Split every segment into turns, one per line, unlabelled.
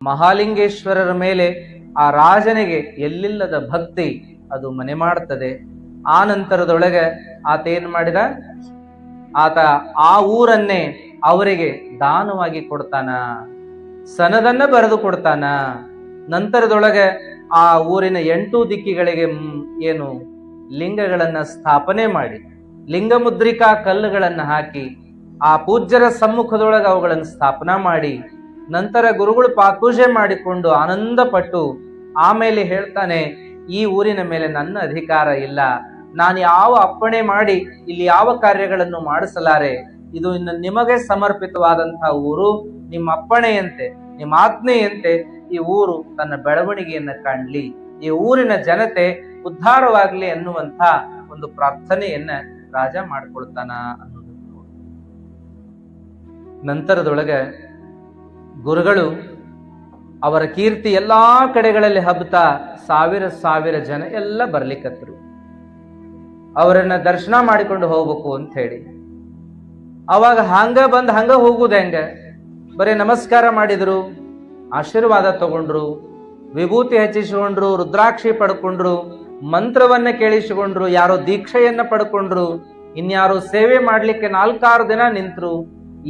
ಮಹಾಲಿಂಗೇಶ್ವರರ ಮೇಲೆ ಆ ರಾಜನಿಗೆ ಎಲ್ಲಿಲ್ಲದ ಭಕ್ತಿ ಅದು ಮನೆ ಮಾಡ್ತದೆ. ಆ ನಂತರದೊಳಗೆ ಆತ ಏನ್ ಮಾಡಿದ, ಆತ ಆ ಊರನ್ನೇ ಅವರಿಗೆ ದಾನವಾಗಿ ಕೊಡ್ತಾನ, ಸನದನ್ನ ಬರೆದು ಕೊಡ್ತಾನ. ನಂತರದೊಳಗೆ ಆ ಊರಿನ 8 ದಿಕ್ಕಿಗಳಿಗೆ ಏನು ಲಿಂಗಗಳನ್ನ ಸ್ಥಾಪನೆ ಮಾಡಿ, ಲಿಂಗ ಮುದ್ರಿಕಾ ಕಲ್ಲುಗಳನ್ನ ಹಾಕಿ ಆ ಪೂಜ್ಯರ ಸಮ್ಮುಖದೊಳಗೆ ಅವುಗಳನ್ನು ಸ್ಥಾಪನಾ ಮಾಡಿ, ನಂತರ ಗುರುಗಳು ಪಾಪೂಜೆ ಮಾಡಿಕೊಂಡು ಆನಂದ ಪಟ್ಟು ಆಮೇಲೆ ಹೇಳ್ತಾನೆ, ಈ ಊರಿನ ಮೇಲೆ ನನ್ನ ಅಧಿಕಾರ ಇಲ್ಲ, ನಾನು ಯಾವ ಅಪ್ಪಣೆ ಮಾಡಿ ಇಲ್ಲಿ ಯಾವ ಕಾರ್ಯಗಳನ್ನು ಮಾಡಿಸಲಾರೆ, ಇದು ಇನ್ನು ನಿಮಗೆ ಸಮರ್ಪಿತವಾದಂತಹ ಊರು, ನಿಮ್ಮ ಅಪ್ಪಣೆಯಂತೆ ನಿಮ್ಮ ಆಜ್ಞೆಯಂತೆ ಈ ಊರು ತನ್ನ ಬೆಳವಣಿಗೆಯನ್ನ ಕಾಣ್ಲಿ, ಈ ಊರಿನ ಜನತೆ ಉದ್ಧಾರವಾಗ್ಲಿ ಅನ್ನುವಂಥ ಒಂದು ಪ್ರಾರ್ಥನೆಯನ್ನ ರಾಜ ಮಾಡ್ಕೊಳ್ತಾನ ಅನ್ನೋದು. ನಂತರದೊಳಗೆ ಗುರುಗಳು ಅವರ ಕೀರ್ತಿ ಎಲ್ಲಾ ಕಡೆಗಳಲ್ಲಿ ಹಬ್ಬತಾ ಸಾವಿರ ಜನ ಎಲ್ಲ ಬರ್ಲಿಕ್ಕತ್ರು, ಅವರನ್ನ ದರ್ಶನ ಮಾಡಿಕೊಂಡು ಹೋಗ್ಬೇಕು ಅಂತ ಹೇಳಿ. ಅವಾಗ ಹಂಗ ಬಂದ್ ಹಂಗ ಹೋಗುದ ಹೆಂಗ, ಬರೀ ನಮಸ್ಕಾರ ಮಾಡಿದ್ರು, ಆಶೀರ್ವಾದ ತಗೊಂಡ್ರು, ವಿಭೂತಿ ಹಚ್ಚಿಸಿಕೊಂಡ್ರು, ರುದ್ರಾಕ್ಷಿ ಪಡ್ಕೊಂಡ್ರು, ಮಂತ್ರವನ್ನ ಕೇಳಿಸಿಕೊಂಡ್ರು, ಯಾರೋ ದೀಕ್ಷೆಯನ್ನ ಪಡ್ಕೊಂಡ್ರು, ಇನ್ಯಾರೋ ಸೇವೆ ಮಾಡ್ಲಿಕ್ಕೆ 4-6 ದಿನ ನಿಂತ್ರು,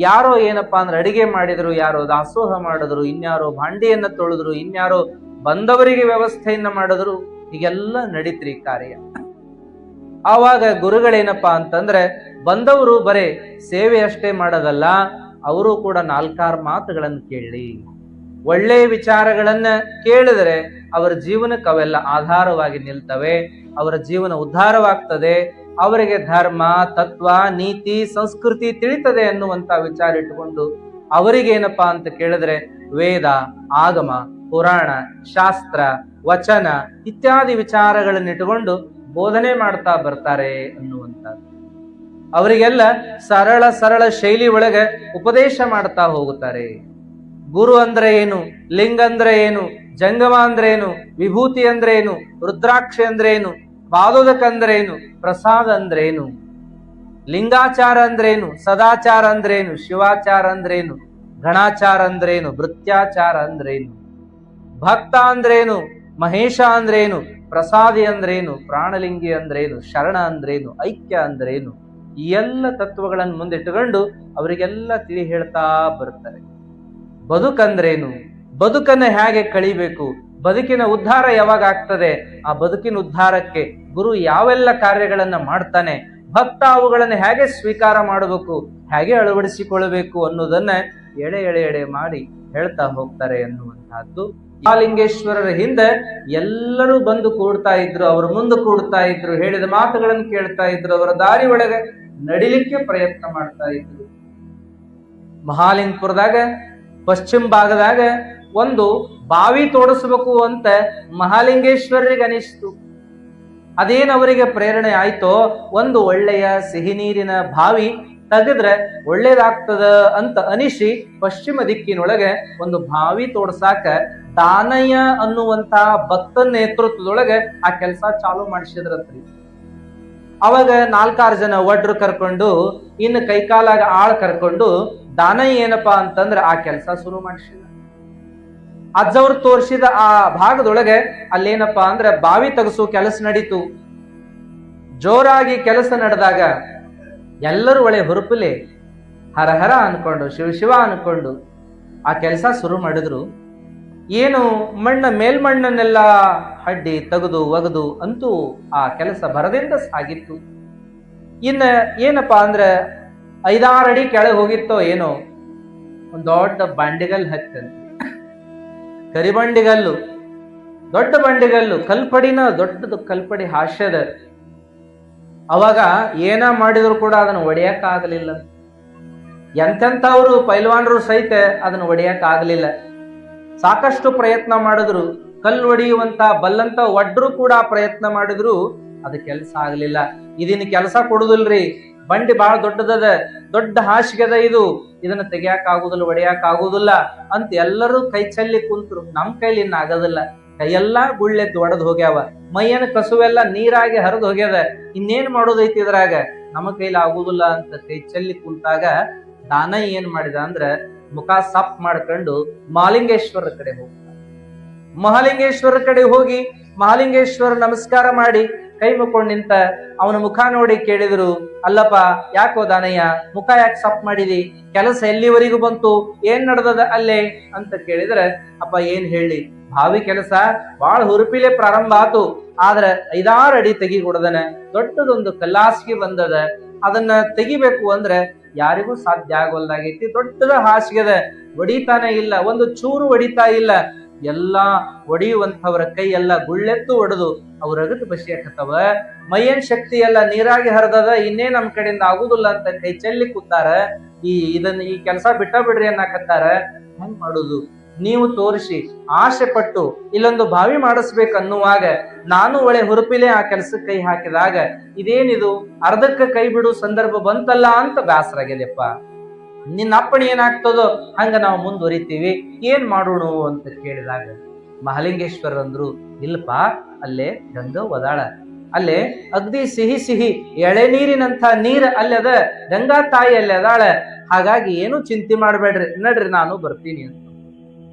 ಯಾರೋ ಏನಪ್ಪಾ ಅಂದ್ರೆ ಅಡಿಗೆ ಮಾಡಿದ್ರು, ಯಾರೋ ದಾಸೋಹ ಮಾಡಿದ್ರು, ಇನ್ಯಾರೋ ಭಾಂಡಿಯನ್ನ ತೊಳೆದ್ರು, ಇನ್ಯಾರೋ ಬಂದವರಿಗೆ ವ್ಯವಸ್ಥೆಯನ್ನ ಮಾಡಿದ್ರು. ಹೀಗೆಲ್ಲ ನಡೀತ್ರಿ ಕಾರ್ಯ. ಆವಾಗ ಗುರುಗಳೇನಪ್ಪಾ ಅಂತಂದ್ರೆ, ಬಂದವರು ಬರೇ ಸೇವೆ ಅಷ್ಟೇ ಮಾಡೋದಲ್ಲ, ಅವರು ಕೂಡ 4-6 ಮಾತುಗಳನ್ನು ಕೇಳಿ, ಒಳ್ಳೆ ವಿಚಾರಗಳನ್ನ ಕೇಳಿದರೆ ಅವರ ಜೀವನಕ್ಕೆ ಅವೆಲ್ಲ ಆಧಾರವಾಗಿ ನಿಲ್ತವೆ, ಅವರ ಜೀವನ ಉದ್ಧಾರವಾಗ್ತದೆ, ಅವರಿಗೆ ಧರ್ಮ, ತತ್ವ, ನೀತಿ, ಸಂಸ್ಕೃತಿ ತಿಳಿತದೆ ಅನ್ನುವಂತ ವಿಚಾರ ಇಟ್ಟುಕೊಂಡು ಅವರಿಗೇನಪ್ಪಾ ಅಂತ ಕೇಳಿದ್ರೆ ವೇದ, ಆಗಮ, ಪುರಾಣ, ಶಾಸ್ತ್ರ, ವಚನ ಇತ್ಯಾದಿ ವಿಚಾರಗಳನ್ನಿಟ್ಟುಕೊಂಡು ಬೋಧನೆ ಮಾಡ್ತಾ ಬರ್ತಾರೆ ಅನ್ನುವಂಥದ್ದು. ಅವರಿಗೆಲ್ಲ ಸರಳ ಶೈಲಿ ಒಳಗೆ ಉಪದೇಶ ಮಾಡ್ತಾ ಹೋಗುತ್ತಾರೆ. ಗುರು ಅಂದ್ರೆ ಏನು, ಲಿಂಗ ಅಂದ್ರೆ ಏನು, ಜಂಗಮ ಅಂದ್ರೆ ಏನು, ವಿಭೂತಿ ಅಂದ್ರೆ ಏನು, ರುದ್ರಾಕ್ಷಿ ಅಂದ್ರೆ ಏನು, ಪಾದೋದಕ ಅಂದ್ರೆ ಏನು, ಪ್ರಸಾದ ಅಂದ್ರೆ ಏನು, ಲಿಂಗಾಚಾರ ಅಂದ್ರೇನು, ಸದಾಚಾರ ಅಂದ್ರೇನು, ಶಿವಾಚಾರ ಅಂದ್ರೇನು, ಗಣಾಚಾರ ಅಂದ್ರೇನು, ಭೃತ್ಯಾಚಾರ ಅಂದ್ರೇನು, ಭಕ್ತ ಅಂದ್ರೇನು, ಮಹೇಶ ಅಂದ್ರೇನು, ಪ್ರಸಾದಿ ಅಂದ್ರೇನು, ಪ್ರಾಣಲಿಂಗಿ ಅಂದ್ರೇನು, ಶರಣ ಅಂದ್ರೇನು, ಐಕ್ಯ ಅಂದ್ರೇನು, ಈ ಎಲ್ಲ ತತ್ವಗಳನ್ನು ಮುಂದಿಟ್ಟುಕೊಂಡು ಅವರಿಗೆಲ್ಲ ತಿಳಿ ಹೇಳ್ತಾ ಬರ್ತಾರೆ. ಬದುಕಂದ್ರೇನು, ಬದುಕನ್ನ ಹೇಗೆ ಕಳಿಬೇಕು, ಬದುಕಿನ ಉದ್ಧಾರ ಯಾವಾಗ ಆಗ್ತದೆ, ಆ ಬದುಕಿನ ಉದ್ಧಾರಕ್ಕೆ ಗುರು ಯಾವೆಲ್ಲ ಕಾರ್ಯಗಳನ್ನ ಮಾಡ್ತಾನೆ, ಭಕ್ತ ಅವುಗಳನ್ನು ಹೇಗೆ ಸ್ವೀಕಾರ ಮಾಡಬೇಕು, ಹೇಗೆ ಅಳವಡಿಸಿಕೊಳ್ಳಬೇಕು ಅನ್ನೋದನ್ನ ಎಳೆ ಮಾಡಿ ಹೇಳ್ತಾ ಹೋಗ್ತಾರೆ ಅನ್ನುವಂತಹದ್ದು. ಮಹಾಲಿಂಗೇಶ್ವರರ ಹಿಂದೆ ಎಲ್ಲರೂ ಬಂದು ಕೂಡ್ತಾ ಇದ್ರು, ಅವರು ಮುಂದೆ ಕೂಡ್ತಾ ಇದ್ರು, ಹೇಳಿದ ಮಾತುಗಳನ್ನು ಕೇಳ್ತಾ ಇದ್ರು, ಅವರ ದಾರಿ ಒಳಗೆ ನಡಿಲಿಕ್ಕೆ ಪ್ರಯತ್ನ ಮಾಡ್ತಾ ಇದ್ರು. ಮಹಾಲಿಂಗಪುರದಾಗ ಪಶ್ಚಿಮ ಭಾಗದಾಗ ಒಂದು ಬಾವಿ ತೋಡಿಸ್ಬೇಕು ಅಂತ ಮಹಾಲಿಂಗೇಶ್ವರರಿಗೆ ಅನಿಸ್ತು. ಅದೇನು ಅವರಿಗೆ ಪ್ರೇರಣೆ ಆಯ್ತೋ, ಒಂದು ಒಳ್ಳೆಯ ಸಿಹಿ ನೀರಿನ ಬಾವಿ ತೆಗೆದ್ರೆ ಒಳ್ಳೇದಾಗ್ತದ ಅಂತ ಅನಿಸಿ ಪಶ್ಚಿಮ ದಿಕ್ಕಿನೊಳಗೆ ಒಂದು ಬಾವಿ ತೋಡ್ಸಾಕ ದಾನಯ್ಯ ಅನ್ನುವಂತ ಭಕ್ತನ ನೇತೃತ್ವದೊಳಗೆ ಆ ಕೆಲಸ ಚಾಲು ಮಾಡಿಸಿದ್ರತ್ರಿ. ಅವಾಗ 4-6 ಜನ ಒಡ್ರು ಕರ್ಕೊಂಡು, ಇನ್ನು ಕೈಕಾಲಾಗ ಆಳ್ ಕರ್ಕೊಂಡು ದಾನಯ್ಯ ಏನಪ್ಪಾ ಅಂತಂದ್ರೆ ಆ ಕೆಲಸ ಶುರು ಮಾಡಿಸಿದ. ಅಜ್ಜವ್ರು ತೋರಿಸಿದ ಆ ಭಾಗದೊಳಗೆ ಅಲ್ಲೇನಪ್ಪಾ ಅಂದ್ರೆ ಬಾವಿ ತೆಗೆಸೋ ಕೆಲಸ ನಡೀತು. ಜೋರಾಗಿ ಕೆಲಸ ನಡೆದಾಗ ಎಲ್ಲರೂ ಒಳ್ಳೆ ಹುರುಪಲೆ ಹರ ಅನ್ಕೊಂಡು, ಶಿವ ಅನ್ಕೊಂಡು ಆ ಕೆಲಸ ಶುರು ಮಾಡಿದ್ರು. ಏನು ಮೇಲ್ಮಣ್ಣನ್ನೆಲ್ಲ ಹಡ್ಡಿ ತೆಗೆದು ಒಗೆದು ಅಂತೂ ಆ ಕೆಲಸ ಬರದಿಂದ ಸಾಗಿತ್ತು. ಇನ್ನ ಏನಪ್ಪಾ ಅಂದ್ರೆ 5-6 ಅಡಿ ಕೆಳಗೆ ಹೋಗಿತ್ತೋ ಏನೋ, ಒಂದ್ ದೊಡ್ಡ ಬಂಡಿಗಲ್ ಹತ್ತಂತೆ, ಕರಿಬಂಡಿಗಲ್ಲು, ದೊಡ್ಡ ಬಂಡಿಗಲ್ಲು, ಕಲ್ಪಡಿನ ದೊಡ್ಡದು ಕಲ್ಪಡಿ ಹಾಸ್ಯದ. ಅವಾಗ ಏನ ಮಾಡಿದ್ರು ಕೂಡ ಅದನ್ನು ಒಡೆಯಕ್ ಆಗಲಿಲ್ಲ. ಎಂತೆಂಥವ್ರು ಪೈಲ್ವಾನರು ಸಹಿತ ಅದನ್ನು ಒಡೆಯಕ್ ಆಗಲಿಲ್ಲ. ಸಾಕಷ್ಟು ಪ್ರಯತ್ನ ಮಾಡಿದ್ರು, ಕಲ್ಲು ಒಡೆಯುವಂತ ಬಲ್ಲಂತ ಒಡ್ರು ಕೂಡ ಪ್ರಯತ್ನ ಮಾಡಿದ್ರು, ಅದು ಕೆಲಸ ಆಗ್ಲಿಲ್ಲ. ಇದನ್ನ ಕೆಲಸ ಕೊಡುದಿಲ್ರಿ, ಬಂಡಿ ಬಹಳ ದೊಡ್ಡದದ, ದೊಡ್ಡ ಹಾಸಿಗೆದ, ಇದನ್ನ ತೆಗಿಯಾಕ ಆಗುದಿಲ್ಲ, ಒಡೆಯಾಕ ಆಗುದಿಲ್ಲ ಅಂತ ಎಲ್ಲರೂ ಕೈ ಚೆಲ್ಲಿ ಕುಂತ್ರು. ನಮ್ ಕೈಲಿ ಇನ್ನ ಆಗೋದಿಲ್ಲ, ಕೈಯೆಲ್ಲಾ ಗುಳ್ಳೆದ್ದು ಒಡೆದು ಹೋಗ್ಯಾವ, ಮೈಯನ ಕಸುವೆಲ್ಲ ನೀರಾಗಿ ಹರಿದು ಹೋಗ್ಯದ, ಇನ್ನೇನ್ ಮಾಡೋದೈತಿ ಇದ್ರಾಗ, ನಮ್ಮ ಕೈಲಿ ಆಗುದಿಲ್ಲ ಅಂತ ಕೈ ಚೆಲ್ಲಿ ಕುಂತಾಗ ದಾನಯ್ಯ ಏನ್ ಮಾಡಿದ ಅಂದ್ರ ಮುಖ ಸಾಫ್ ಮಾಡ್ಕೊಂಡು ಮಹಾಲಿಂಗೇಶ್ವರರ ಕಡೆ ಹೋಗ್ತಾನೆ. ಮಹಾಲಿಂಗೇಶ್ವರರ ಕಡೆ ಹೋಗಿ ಮಹಾಲಿಂಗೇಶ್ವರ ನಮಸ್ಕಾರ ಮಾಡಿ ಕೈ ಮುಕ್ಕೊಂಡು ನಿಂತ ಅವನ ಮುಖ ನೋಡಿ ಕೇಳಿದ್ರು, ಅಲ್ಲಪ್ಪ ಯಾಕೋ ದಾನಯ್ಯ ಮುಖ ಯಾಕೆ ಸಾಫ್ ಮಾಡಿದಿ, ಕೆಲಸ ಎಲ್ಲಿವರೆಗೂ ಬಂತು, ಏನ್ ನಡೆದದ ಅಲ್ಲೇ ಅಂತ ಕೇಳಿದ್ರೆ, ಅಪ್ಪ ಏನ್ ಹೇಳಿ, ಭಾವಿ ಕೆಲಸ ಬಹಳ ಹುರುಪಿಲೆ ಪ್ರಾರಂಭ ಆತು, ಆದ್ರ 5-6 ಅಡಿ ತೆಗಿಗೊಡದನ, ದೊಡ್ಡದೊಂದು ಕಲ್ಲಾಸಿಗೆ ಬಂದದ, ಅದನ್ನ ತೆಗಿಬೇಕು ಅಂದ್ರೆ ಯಾರಿಗೂ ಸಾಧ್ಯ ಆಗೋಲ್ದಾಗೈತಿ, ದೊಡ್ಡದ ಹಾಸಿಗೆದ, ಒಡಿತಾನೆ ಇಲ್ಲ, ಒಂದು ಚೂರು ಒಡಿತಾ ಇಲ್ಲ, ಎಲ್ಲಾ ಒಡೆಯುವಂಥವರ ಕೈ ಎಲ್ಲ ಗುಳ್ಳೆತ್ತು ಒಡೆದು ಅವ್ರ ಅಗದು ಬಸಿಯಾಕತ್ತವ, ಮೈಯನ್ ಶಕ್ತಿ ಎಲ್ಲ ನೀರಾಗಿ ಹರಿದದ, ಇನ್ನೇ ನಮ್ ಕಡೆಯಿಂದ ಆಗುದಿಲ್ಲ ಅಂತ ಕೈ ಚೆಲ್ಲಿ ಕೂತಾರ, ಈ ಕೆಲಸ ಬಿಟ್ಟ ಬಿಡ್ರಿ ಅನ್ನಕತ್ತಾರ. ಹೆಂಗ್ ಮಾಡುದು, ನೀವು ತೋರಿಸಿ ಆಸೆ ಪಟ್ಟು ಇಲ್ಲೊಂದು ಬಾವಿ ಮಾಡಿಸ್ಬೇಕನ್ನುವಾಗ ನಾನು ಒಳ್ಳೆ ಹುರುಪಿಲೆ ಆ ಕೆಲಸಕ್ಕೆ ಕೈ ಹಾಕಿದಾಗ ಇದೇನಿದು ಅರ್ಧಕ್ಕೆ ಕೈ ಬಿಡು ಸಂದರ್ಭ ಬಂತಲ್ಲ ಅಂತ ಬೇಸರಾಗ್ಯದಪ್ಪ. ನಿನ್ನ ಅಪ್ಪಣೆ ಏನಾಗ್ತದೋ ಹಂಗ ನಾವು ಮುಂದುವರಿತೀವಿ, ಏನ್ ಮಾಡೋಣ ಅಂತ ಕೇಳಿದಾಗ ಮಹಾಲಿಂಗೇಶ್ವರ ಅಂದ್ರು, ಇಲ್ಲಪ್ಪ ಅಲ್ಲೇ ಗಂಗಾ ಒದಾಳ, ಅಲ್ಲೇ ಅಗ್ದಿ ಸಿಹಿ ಸಿಹಿ ಎಳೆನೀರಿನಂಥ ನೀರ್ ಅಲ್ಲಿ ಅದ, ಗಂಗಾ ತಾಯಿ ಅಲ್ಲಿ ಅದಾಳ, ಹಾಗಾಗಿ ಏನು ಚಿಂತೆ ಮಾಡ್ಬೇಡ್ರಿ, ನಡ್ರಿ ನಾನು ಬರ್ತೀನಿ ಅಂತ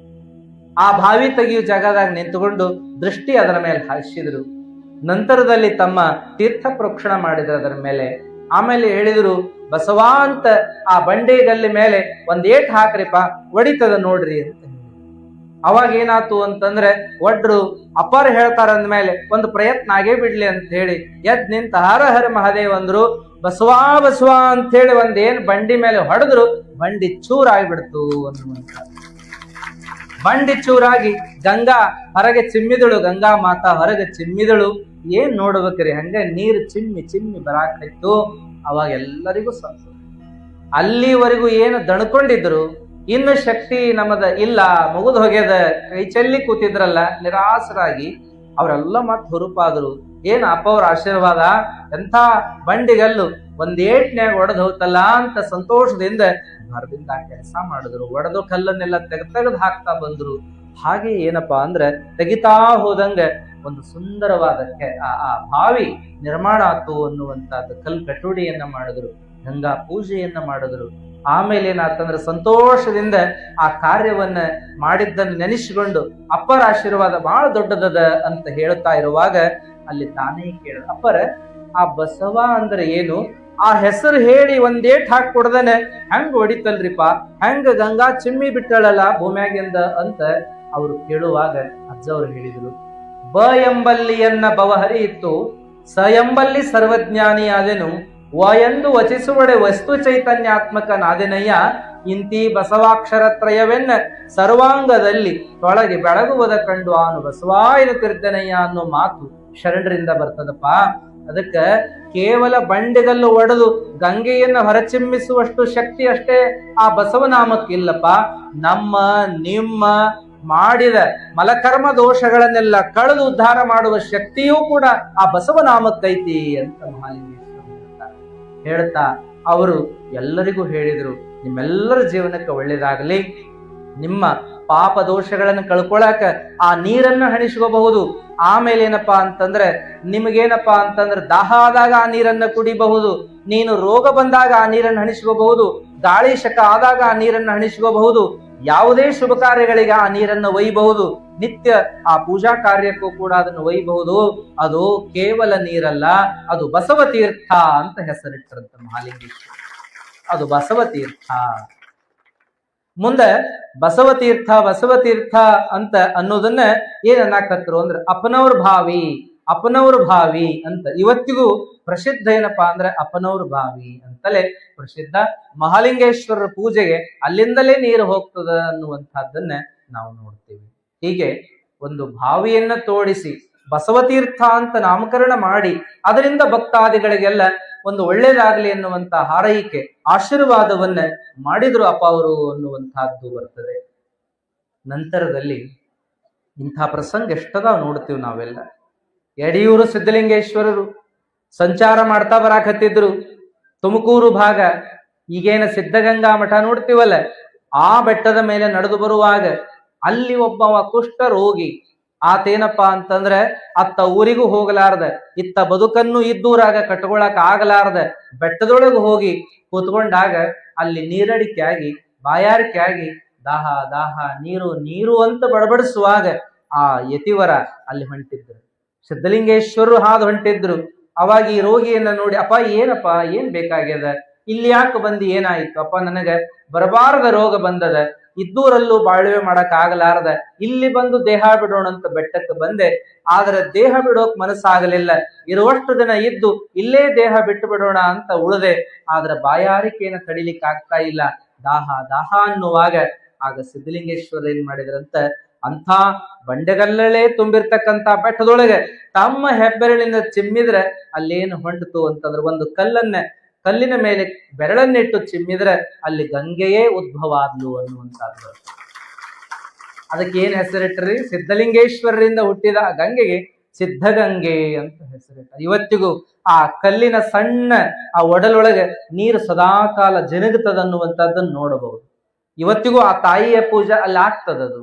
ಆ ಬಾವಿ ತೆಗೆಯುವ ಜಾಗದಾಗ ನಿಂತುಕೊಂಡು ದೃಷ್ಟಿ ಅದರ ಮೇಲೆ ಹಾಯಿಸಿದ್ರು. ನಂತರದಲ್ಲಿ ತಮ್ಮ ತೀರ್ಥ ಪ್ರೋಕ್ಷಣ ಮಾಡಿದ್ರು ಅದರ ಮೇಲೆ. ಆಮೇಲೆ ಹೇಳಿದ್ರು, ಬಸವ ಅಂತ ಆ ಬಂಡೆಗಲ್ಲಿ ಮೇಲೆ ಒಂದ್ ಏಟ್ ಹಾಕ್ರಿಪ್ಪ, ಒಡಿತದ ನೋಡ್ರಿ ಅಂತ. ಅವಾಗ ಏನಾತು ಅಂತಂದ್ರೆ ಒಡ್ರು ಅಪಾರ ಹೇಳ್ತಾರ ಅಂದ್ಮೇಲೆ ಒಂದು ಪ್ರಯತ್ನ ಆಗೇ ಬಿಡ್ಲಿ ಅಂತ ಹೇಳಿ ಎದ್ ನಿಂತ ಹರ ಹರ ಮಹಾದೇವ್ ಅಂದ್ರು. ಬಸವಾ ಬಸವಾ ಅಂತ ಹೇಳಿ ಒಂದೇನ್ ಬಂಡಿ ಮೇಲೆ ಹೊಡೆದ್ರು, ಬಂಡಿ ಚೂರಾಗ್ಬಿಡ್ತು ಅನ್ನುವಂತ. ಬಂಡಿ ಚೂರಾಗಿ ಗಂಗಾ ಹೊರಗೆ ಚಿಮ್ಮಿದಳು, ಗಂಗಾ ಮಾತಾ ಹೊರಗೆ ಚಿಮ್ಮಿದಳು. ಏನ್ ನೋಡ್ಬೇಕ್ರಿ, ಹಂಗ ನೀರು ಚಿಮ್ಮಿ ಚಿಮ್ಮಿ ಬರಾಕೈತು. ಅವಾಗ ಎಲ್ಲರಿಗೂ ಸಂತೋಷ. ಅಲ್ಲಿವರೆಗೂ ಏನು ದಣ್ಕೊಂಡಿದ್ರು, ಇನ್ನು ಶಕ್ತಿ ನಮ್ಮದ ಇಲ್ಲ, ಮುಗಿದು ಹೋಗ್ಯದ, ಕೈ ಚೆಲ್ಲಿ ಕೂತಿದ್ರಲ್ಲ ನಿರಾಸರಾಗಿ, ಅವರೆಲ್ಲ ಮತ್ ಹುರುಪಾದ್ರು. ಏನ್ ಅಪ್ಪ ಅವ್ರ ಆಶೀರ್ವಾದ, ಎಂಥ ಬಂಡಿಗಲ್ಲು ಒಂದೇಟ್ನ್ಯಾಗ ಒಡೆದು ಹೋಗ್ತಲ್ಲ ಅಂತ ಸಂತೋಷದಿಂದ ಭರದಿಂದ ಕೆಲಸ ಮಾಡಿದ್ರು. ಒಡೆದು ಕಲ್ಲನ್ನೆಲ್ಲ ತೆಗೆದು ಹಾಕ್ತಾ ಬಂದ್ರು. ಹಾಗೆ ಏನಪ್ಪಾ ಅಂದ್ರೆ ತೆಗಿತಾ ಹೋದಂಗ ಒಂದು ಸುಂದರವಾದ ಆ ಬಾವಿ ನಿರ್ಮಾಣ ಆತು ಅನ್ನುವಂತಹದ್ದು. ಕಲ್ ಕಟೋಡಿಯನ್ನ ಮಾಡಿದ್ರು, ಗಂಗಾ ಪೂಜೆಯನ್ನ ಮಾಡಿದ್ರು. ಆಮೇಲೆ ಏನಾತಂದ್ರೆ ಸಂತೋಷದಿಂದ ಆ ಕಾರ್ಯವನ್ನ ಮಾಡಿದ್ದನ್ನು ನೆನೆಸಿಕೊಂಡು ಅಪ್ಪರ ಆಶೀರ್ವಾದ ಬಹಳ ದೊಡ್ಡದದ ಅಂತ ಹೇಳ್ತಾ ಇರುವಾಗ ಅಲ್ಲಿ ತಾನೇ ಕೇಳ, ಅಪ್ಪರ ಆ ಬಸವ ಅಂದ್ರೆ ಏನು, ಆ ಹೆಸರು ಹೇಳಿ ಒಂದೇಟ್ ಹಾಕಿ ಕೊಡ್ದನೆ ಹೆಂಗ್ ಹೊಡಿತಲ್ರಿಪಾ, ಹೆಂಗ ಗಂಗಾ ಚಿಮ್ಮಿ ಬಿಟ್ಟಳಲ್ಲ ಭೂಮ್ಯಾಗಿಂದ ಅಂತ ಅವರು ಕೇಳುವಾಗ ಅಜ್ಜವ್ರು ಹೇಳಿದ್ರು, ಬ ಎಂಬಲ್ಲಿಯನ್ನ ಬವಹರಿ ಇತ್ತು, ಸ ಎಂಬಲ್ಲಿ ಸರ್ವಜ್ಞಾನಿ ಆದೆನು, ವ ಎಂದು ವಚಿಸುವಡೆ ವಸ್ತು ಚೈತನ್ಯಾತ್ಮಕನಾದೆನಯ್ಯ, ಇಂತಿ ಬಸವಾಕ್ಷರತ್ರಯವೆನ್ನ ಸರ್ವಾಂಗದಲ್ಲಿ ತೊಳಗೆ ಬೆಳಗುವುದ ಕಂಡು ಆನು ಬಸವಾ ಎನ್ನುತ್ತಿರ್ದೆನಯ್ಯ ಅನ್ನೋ ಮಾತು ಶರಣರಿಂದ ಬರ್ತದಪ್ಪ. ಅದಕ್ಕ ಕೇವಲ ಬಂಡೆಗಲ್ಲು ಒಡೆದು ಗಂಗೆಯನ್ನ ಹೊರಚಿಮ್ಮಿಸುವಷ್ಟು ಶಕ್ತಿ ಅಷ್ಟೇ ಆ ಬಸವನಾಮಕ್ಕಿಲ್ಲಪ್ಪ. ನಮ್ಮ ನಿಮ್ಮ ಮಾಡಿದ ಮಲಕರ್ಮ ದೋಷಗಳನ್ನೆಲ್ಲ ಕಳೆದು ಉದ್ಧಾರ ಮಾಡುವ ಶಕ್ತಿಯೂ ಕೂಡ ಆ ಬಸವನಾಮಕ್ಕೈತಿ ಅಂತ ಮಹಾಲಿಂಗೇಶ್ವರ ಹೇಳ್ತಾ ಅವರು ಎಲ್ಲರಿಗೂ ಹೇಳಿದ್ರು, ನಿಮ್ಮೆಲ್ಲರ ಜೀವನಕ್ಕೆ ಒಳ್ಳೇದಾಗಲಿ, ನಿಮ್ಮ ಪಾಪ ದೋಷಗಳನ್ನು ಕಳ್ಕೊಳಕ ಆ ನೀರನ್ನ ಹಣಿಸ್ಕೋಬಹುದು. ಆಮೇಲೆ ಏನಪ್ಪಾ ಅಂತಂದ್ರೆ ನಿಮಗೇನಪ್ಪಾ ಅಂತಂದ್ರೆ ದಾಹ ಆದಾಗ ಆ ನೀರನ್ನ ಕುಡಿಬಹುದು, ನೀನು ರೋಗ ಬಂದಾಗ ಆ ನೀರನ್ನು ಹಣಿಸ್ಕೋಬಹುದು, ಗಾಳಿ ಶಕ ಆದಾಗ ಆ ನೀರನ್ನು ಹಣಿಸ್ಕೋಬಹುದು, ಯಾವುದೇ ಶುಭ ಕಾರ್ಯಗಳಿಗೆ ಆ ನೀರನ್ನು ಒಯ್ಯಬಹುದು, ನಿತ್ಯ ಆ ಪೂಜಾ ಕಾರ್ಯಕ್ಕೂ ಕೂಡ ಅದನ್ನು ಒಯ್ಯಬಹುದು. ಅದು ಕೇವಲ ನೀರಲ್ಲ, ಅದು ಬಸವ ತೀರ್ಥ ಅಂತ ಹೆಸರಿಟ್ಟರಂತ ಮಹಾಲಿಂಗೇಶ್ವರ. ಅದು ಬಸವ ತೀರ್ಥ. ಮುಂದೆ ಬಸವ ತೀರ್ಥ ಅಂತ ಅನ್ನೋದನ್ನ ಏನನ್ನಾಕತ್ರು ಅಂದ್ರೆ ಅಪನವ್ರ ಭಾವಿ ಅಂತ ಇವತ್ತಿಗೂ ಪ್ರಸಿದ್ಧ. ಏನಪ್ಪಾ ಅಂದ್ರೆ ಅಪನವ್ರ ಭಾವಿ ಅಂತಲೇ ಪ್ರಸಿದ್ಧ. ಮಹಾಲಿಂಗೇಶ್ವರರ ಪೂಜೆಗೆ ಅಲ್ಲಿಂದಲೇ ನೀರು ಹೋಗ್ತದ ಅನ್ನುವಂಥದ್ದನ್ನ ನಾವು ನೋಡ್ತೀವಿ. ಹೀಗೆ ಒಂದು ಬಾವಿಯನ್ನ ತೋಡಿಸಿ ಬಸವತೀರ್ಥ ಅಂತ ನಾಮಕರಣ ಮಾಡಿ ಅದರಿಂದ ಭಕ್ತಾದಿಗಳಿಗೆಲ್ಲ ಒಂದು ಒಳ್ಳೇದಾಗ್ಲಿ ಎನ್ನುವಂತ ಹಾರೈಕೆ ಆಶೀರ್ವಾದವನ್ನ ಮಾಡಿದ್ರು ಅಪ್ಪ ಅವರು ಅನ್ನುವಂತಹದ್ದು ಬರ್ತದೆ. ನಂತರದಲ್ಲಿ ಇಂಥ ಪ್ರಸಂಗ ಎಷ್ಟದಾವ್ ನೋಡ್ತೀವಿ ನಾವೆಲ್ಲ. ಯಡಿಯೂರು ಸಿದ್ಧಲಿಂಗೇಶ್ವರರು ಸಂಚಾರ ಮಾಡ್ತಾ ಬರಾಕತ್ತಿದ್ರು ತುಮಕೂರು ಭಾಗ. ಈಗೇನ ಸಿದ್ಧಗಂಗಾ ಮಠ ನೋಡ್ತೀವಲ್ಲ, ಆ ಬೆಟ್ಟದ ಮೇಲೆ ನಡೆದು ಬರುವಾಗ ಅಲ್ಲಿ ಒಬ್ಬವ ಕುಷ್ಠ ರೋಗಿ. ಆತೇನಪ್ಪಾ ಅಂತಂದ್ರೆ ಅತ್ತ ಊರಿಗೂ ಹೋಗಲಾರ್ದ, ಇತ್ತ ಬದುಕನ್ನು ಇದ್ದೂರಾಗ ಕಟ್ಕೊಳಕ್ ಆಗಲಾರ್ದ ಬೆಟ್ಟದೊಳಗೆ ಹೋಗಿ ಕೂತ್ಕೊಂಡಾಗ ಅಲ್ಲಿ ನೀರಡಿಕೆ ಆಗಿ ಬಾಯಾರಿಕೆ ಆಗಿ ದಾಹ ದಾಹ ನೀರು ನೀರು ಅಂತ ಬಡಬಡಿಸುವಾಗ ಆ ಯತಿವರ ಅಲ್ಲಿ ಹೊಂಟಿದ್ರು. ಸಿದ್ಧಲಿಂಗೇಶ್ವರರು ಹಾದು ಹೊಂಟಿದ್ರು. ಅವಾಗ ಈ ರೋಗಿಯನ್ನ ನೋಡಿ, ಅಪ್ಪ ಏನಪ್ಪ ಏನ್ ಬೇಕಾಗ್ಯದ, ಇಲ್ಲಿ ಯಾಕೆ ಬಂದು ಏನಾಯ್ತು? ಅಪ್ಪ ನನಗ ಬರಬಾರದ ರೋಗ ಬಂದದ, ಇದ್ದೂರಲ್ಲೂ ಬಾಳ್ವೆ ಮಾಡಕ್ ಆಗಲಾರದ, ಇಲ್ಲಿ ಬಂದು ದೇಹ ಬಿಡೋಣ ಅಂತ ಬೆಟ್ಟಕ್ಕೆ ಬಂದೆ. ಆದ್ರೆ ದೇಹ ಬಿಡೋಕ್ ಮನಸ್ಸಾಗಲಿಲ್ಲ. ಇರುವಷ್ಟು ದಿನ ಇದ್ದು ಇಲ್ಲೇ ದೇಹ ಬಿಟ್ಟು ಬಿಡೋಣ ಅಂತ ಉಳಿದೆ. ಆದ್ರೆ ಬಾಯಾರಿಕೆಯನ್ನು ತಡಿಲಿಕ್ಕೆ ಆಗ್ತಾ ಇಲ್ಲ, ದಾಹ ದಾಹ ಅನ್ನುವಾಗ ಆಗ ಸಿದ್ಧಲಿಂಗೇಶ್ವರ ಏನ್ ಮಾಡಿದ್ರಂತ, ಅಂಥ ಬಂಡೆಗಲ್ಲೇ ತುಂಬಿರ್ತಕ್ಕಂಥ ಬೆಟ್ಟದೊಳಗೆ ತಮ್ಮ ಹೆಬ್ಬೆರಳಿಂದ ಚಿಮ್ಮಿದ್ರೆ ಅಲ್ಲೇನು ಹೊಂಟಿತು ಅಂತಂದ್ರೆ, ಒಂದು ಕಲ್ಲಿನ ಮೇಲೆ ಬೆರಳನ್ನಿಟ್ಟು ಚಿಮ್ಮಿದ್ರೆ ಅಲ್ಲಿ ಗಂಗೆಯೇ ಉದ್ಭವ ಆದ್ಲು ಅನ್ನುವಂಥದ್ದು. ಅದಕ್ಕೆ ಏನ್ ಹೆಸರಿಟ್ರಿ? ಸಿದ್ಧಲಿಂಗೇಶ್ವರರಿಂದ ಹುಟ್ಟಿದ ಆ ಗಂಗೆಗೆ ಸಿದ್ಧಗಂಗೆ ಅಂತ ಹೆಸರಿಟ್ಟ. ಇವತ್ತಿಗೂ ಆ ಕಲ್ಲಿನ ಸಣ್ಣ ಆ ಒಡಲೊಳಗೆ ನೀರು ಸದಾಕಾಲ ಜಿನುಗುತ್ತದನ್ನುವಂಥದ್ದನ್ನು ನೋಡಬಹುದು. ಇವತ್ತಿಗೂ ಆ ತಾಯಿಯ ಪೂಜೆ ಅಲ್ಲಿ ಆಗ್ತದದು.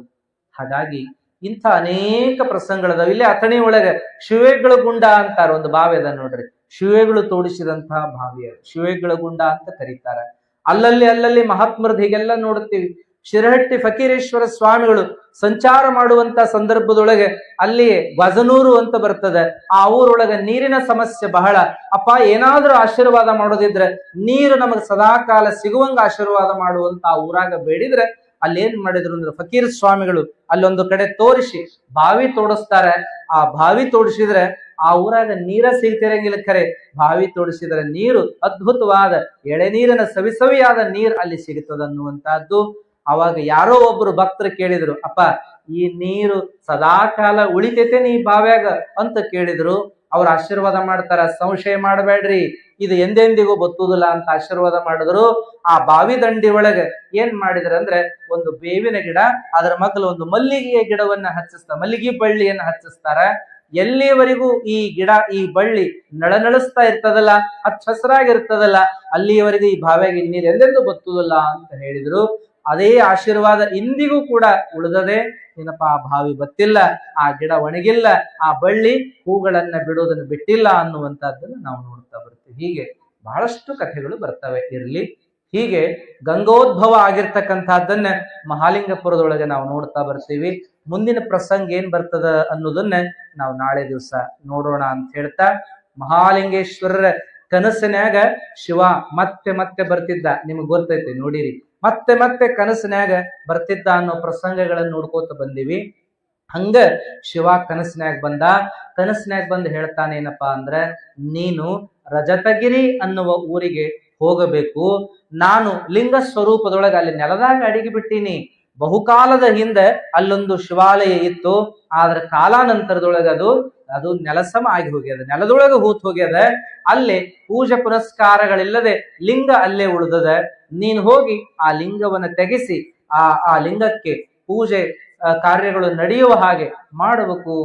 ಹಾಗಾಗಿ ಇಂಥ ಅನೇಕ ಪ್ರಸಂಗಗಳದಾವ. ಇಲ್ಲಿ ಅಥಣಿ ಒಳಗೆ ಶಿವೇಗಳ ಗುಂಡ ಅಂತಾರ, ಒಂದು ಬಾವಿ ಅದ ನೋಡ್ರಿ, ಶಿವೆಗಳು ತೋಡಿಸಿದಂತಹ ಬಾವಿ ಅದು, ಶಿವೇಗಳ ಗುಂಡ ಅಂತ ಕರೀತಾರೆ. ಅಲ್ಲಲ್ಲಿ ಮಹಾತ್ಮರದ್ದು ಹೀಗೆಲ್ಲ ನೋಡುತ್ತೀವಿ. ಶಿರಹಟ್ಟಿ ಫಕೀರೇಶ್ವರ ಸ್ವಾಮಿಗಳು ಸಂಚಾರ ಮಾಡುವಂತ ಸಂದರ್ಭದೊಳಗೆ ಅಲ್ಲಿ ಗಜನೂರು ಅಂತ ಬರ್ತದೆ. ಆ ಊರೊಳಗೆ ನೀರಿನ ಸಮಸ್ಯೆ ಬಹಳ. ಅಪ್ಪ ಏನಾದ್ರೂ ಆಶೀರ್ವಾದ ಮಾಡೋದಿದ್ರೆ ನೀರು ನಮಗೆ ಸದಾಕಾಲ ಸಿಗುವಂಗ ಆಶೀರ್ವಾದ ಮಾಡುವಂತ ಆ ಊರಾಗ ಬೇಡಿದ್ರೆ ಅಲ್ಲಿ ಏನ್ ಮಾಡಿದ್ರು ಅಂದ್ರೆ, ಫಕೀರ್ ಸ್ವಾಮಿಗಳು ಅಲ್ಲೊಂದು ಕಡೆ ತೋರಿಸಿ ಬಾವಿ ತೋಡಿಸ್ತಾರೆ. ಆ ಬಾವಿ ತೋಡಿಸಿದ್ರೆ ಆ ಊರಾಗ ನೀರ ಸಿಗ್ತಿರಂಗಿಲ್ಲ, ಖರೆ ಬಾವಿ ತೋಡಿಸಿದ್ರೆ ನೀರು ಅದ್ಭುತವಾದ ಎಳೆನೀರಿನ ಸವಿಸವಿಯಾದ ನೀರು ಅಲ್ಲಿ ಸಿಗುತ್ತದನ್ನುವಂತಹದ್ದು. ಅವಾಗ ಯಾರೋ ಒಬ್ರು ಭಕ್ತರು ಕೇಳಿದ್ರು, ಅಪ್ಪ ಈ ನೀರು ಸದಾಕಾಲ ಉಳಿತೈತೆ ನೀ ಬಾವ್ಯಾಗ ಅಂತ ಕೇಳಿದ್ರು. ಅವ್ರು ಆಶೀರ್ವಾದ ಮಾಡ್ತಾರ, ಸಂಶಯ ಮಾಡಬೇಡ್ರಿ, ಇದು ಎಂದೆಂದಿಗೂ ಬತ್ತುದಿಲ್ಲ ಅಂತ ಆಶೀರ್ವಾದ ಮಾಡಿದ್ರು. ಆ ಬಾವಿ ದಂಡಿ ಒಳಗೆ ಏನ್ ಮಾಡಿದ್ರು ಅಂದ್ರೆ, ಒಂದು ಬೇವಿನ ಗಿಡ, ಅದರ ಮಗ್ಲು ಒಂದು ಮಲ್ಲಿಗೆಯ ಗಿಡವನ್ನ ಹಚ್ಚಿಸ್ತಾರೆ, ಮಲ್ಲಿಗೆ ಬಳ್ಳಿಯನ್ನ ಹಚ್ಚಿಸ್ತಾರ. ಎಲ್ಲಿಯವರೆಗೂ ಈ ಗಿಡ ಈ ಬಳ್ಳಿ ನಳನಳಿಸ್ತಾ ಇರ್ತದಲ್ಲ, ಹಚ್ಚ ಅಲ್ಲಿಯವರೆಗೂ ಈ ಬಾವಿಯಾಗಿ ನೀರು ಎಂದೆಂದು ಬತ್ತುದಿಲ್ಲ ಅಂತ ಹೇಳಿದ್ರು. ಅದೇ ಆಶೀರ್ವಾದ ಇಂದಿಗೂ ಕೂಡ ಉಳಿದದೆ. ಏನಪ್ಪ, ಆ ಬಾವಿ ಬತ್ತಿಲ್ಲ, ಆ ಗಿಡ ಒಣಗಿಲ್ಲ, ಆ ಬಳ್ಳಿ ಹೂಗಳನ್ನ ಬಿಡೋದನ್ನು ಬಿಟ್ಟಿಲ್ಲ ಅನ್ನುವಂಥದ್ದನ್ನು ನಾವು ನೋಡ್ತಾ ಬರ್ತೀವಿ. ಹೀಗೆ ಬಹಳಷ್ಟು ಕಥೆಗಳು ಬರ್ತವೆ. ಇರಲಿ, ಹೀಗೆ ಗಂಗೋದ್ಭವ ಆಗಿರ್ತಕ್ಕಂಥದ್ದನ್ನ ಮಹಾಲಿಂಗಪುರದೊಳಗೆ ನಾವು ನೋಡ್ತಾ ಬರ್ತೀವಿ. ಮುಂದಿನ ಪ್ರಸಂಗ ಏನ್ ಬರ್ತದ ಅನ್ನೋದನ್ನ ನಾವು ನಾಳೆ ದಿವಸ ನೋಡೋಣ ಅಂತ ಹೇಳ್ತಾ, ಮಹಾಲಿಂಗೇಶ್ವರರ ಕನಸಿನ್ಯಾಗ ಶಿವ ಮತ್ತೆ ಮತ್ತೆ ಬರ್ತಿದ್ದ, ನಿಮ್ಗೆ ಗೊತ್ತೈತಿ ನೋಡಿರಿ, ಮತ್ತೆ ಮತ್ತೆ ಕನಸಿನ್ಯಾಗ ಬರ್ತಿದ್ದ ಅನ್ನೋ ಪ್ರಸಂಗಗಳನ್ನ ನೋಡ್ಕೋತ ಬಂದಿವಿ. ಹಂಗ ಶಿವ ಕನಸಿನ್ಯಾಗ ಬಂದು ಹೇಳ್ತಾನೇನಪ್ಪಾ ಅಂದ್ರೆ, ನೀನು ರಜತಗಿರಿ ಅನ್ನುವ ಊರಿಗೆ ಹೋಗಬೇಕು. ನಾನು ಲಿಂಗ ಸ್ವರೂಪದೊಳಗೆ ಅಲ್ಲಿ ನೆಲದಾಗ ಅಡಿಗೆ ಬಿಟ್ಟೀನಿ. ಬಹುಕಾಲದ ಹಿಂದೆ ಅಲ್ಲೊಂದು ಶಿವಾಲಯ ಇತ್ತು, ಆದ್ರೆ ಕಾಲಾನಂತರದೊಳಗೆ ಅದು ನೆಲಸಮ ಆಗಿ ಹೋಗ್ಯದ, ನೆಲದೊಳಗೆ ಹೂತ್ ಹೋಗ್ಯದ. ಅಲ್ಲೇ ಪೂಜೆ ಪುನಸ್ಕಾರಗಳಿಲ್ಲದೆ ಲಿಂಗ ಅಲ್ಲೇ ಉಳಿದದ. ನೀನು ಹೋಗಿ ಆ ಲಿಂಗವನ್ನು ತೆಗೆಸಿ ಆ ಲಿಂಗಕ್ಕೆ ಪೂಜೆ ಕಾರ್ಯಗಳು ನಡೆಯುವ ಹಾಗೆ ಮಾಡಬೇಕು.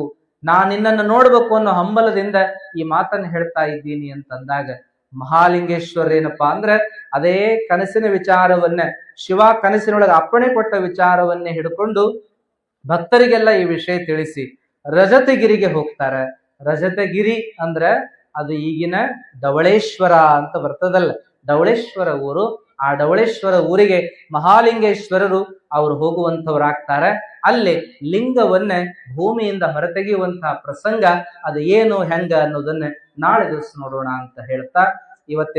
ನಾನು ನಿನ್ನನ್ನು ನೋಡ್ಬೇಕು ಅನ್ನೋ ಹಂಬಲದಿಂದ ಈ ಮಾತನ್ನು ಹೇಳ್ತಾ ಇದ್ದೀನಿ ಅಂತಂದಾಗ, ಮಹಾಲಿಂಗೇಶ್ವರ ಏನಪ್ಪಾ ಅಂದ್ರೆ, ಅದೇ ಕನಸಿನ ವಿಚಾರವನ್ನ, ಶಿವ ಕನಸಿನೊಳಗೆ ಅಪ್ಪಣೆ ಕೊಟ್ಟ ವಿಚಾರವನ್ನೇ ಹಿಡ್ಕೊಂಡು ಭಕ್ತರಿಗೆಲ್ಲ ಈ ವಿಷಯ ತಿಳಿಸಿ ರಜತಗಿರಿಗೆ ಹೋಗ್ತಾರೆ. ರಜತಗಿರಿ ಅಂದ್ರೆ ಅದು ಈಗಿನ ಧವಳೇಶ್ವರ ಅಂತ ಬರ್ತದಲ್ಲ, ಧವಳೇಶ್ವರ ಊರು. ಆ ಧವಳೇಶ್ವರ ಊರಿಗೆ ಮಹಾಲಿಂಗೇಶ್ವರರು ಅವರು ಹೋಗುವಂಥವ್ರಾಗ್ತಾರೆ. ಅಲ್ಲಿ ಲಿಂಗವನ್ನ ಭೂಮಿಯಿಂದ ಹೊರತೆಗೆಯುವಂತಹ ಪ್ರಸಂಗ ಅದು ಏನು ಹೆಂಗ ಅನ್ನೋದನ್ನ ನಾಳೆ ದಿವಸ ನೋಡೋಣ ಅಂತ ಹೇಳ್ತಾ ಇವತ್ತಿನ